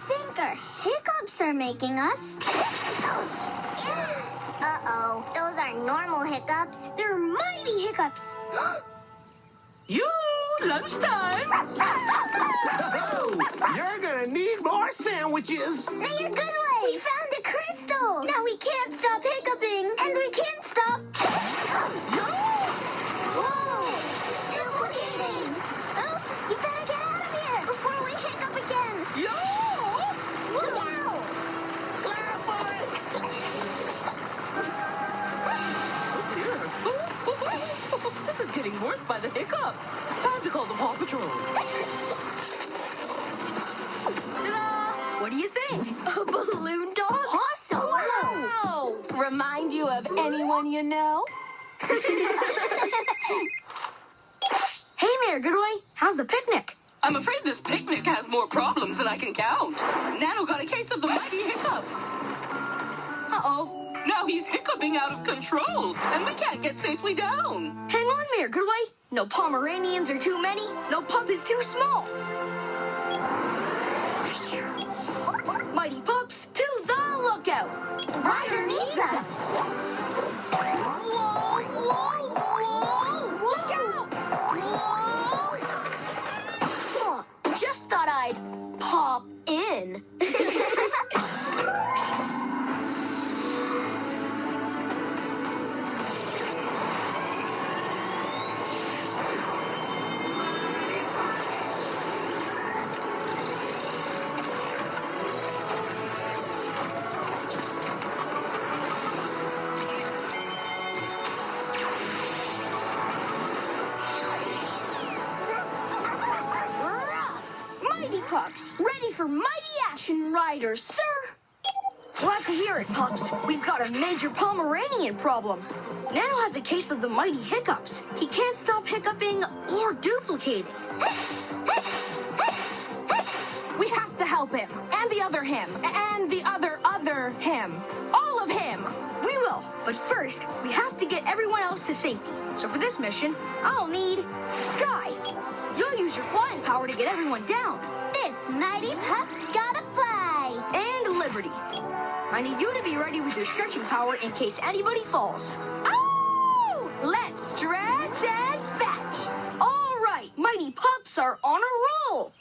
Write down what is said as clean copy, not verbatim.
think our hiccups are making us? Uh-oh, those aren't normal hiccups. They're mighty hiccups. You, lunchtime. You're gonna need more sandwiches. Mayor Goodway, we found a crystal. Now we can't stop hiccuping, and we can't stop. Whoa! Duplicating. Oops, you better get out of here before we hiccup again. Look out! This is getting worse by the hiccup. Time to call the Paw Patrol. Ta-da! What do you think? A balloon dog? Awesome! Wow! Remind you of anyone you know? Hey, Mayor Goodway, how's the picnic? I'm afraid this picnic has more problems than I can count. Nano got a case of the mighty hiccups. Uh-oh. Now he's hiccuping out of control, and we can't get safely down. Hang on, Mayor Goodway. No Pomeranians are too many. No pup is too small. Mighty pups to the lookout. Ryder needs us. Whoa, whoa, whoa! Look out! Whoa! Just thought I'd pop in. Mighty Pups, ready for mighty action, riders, sir. Glad to hear it, Pups. We've got a major Pomeranian problem. Nano has a case of the mighty hiccups. He can't stop hiccuping or duplicating. We have to help him, and the other him, and the other him. All of him. We will, but first, we have to get everyone else to safety. So for this mission, I'll need Sky. You'll use your flying power to get everyone down. This mighty pup's gotta fly. And Liberty. I need you to be ready with your stretching power in case anybody falls. Oh! Let's stretch and fetch. All right, mighty pups are on a roll.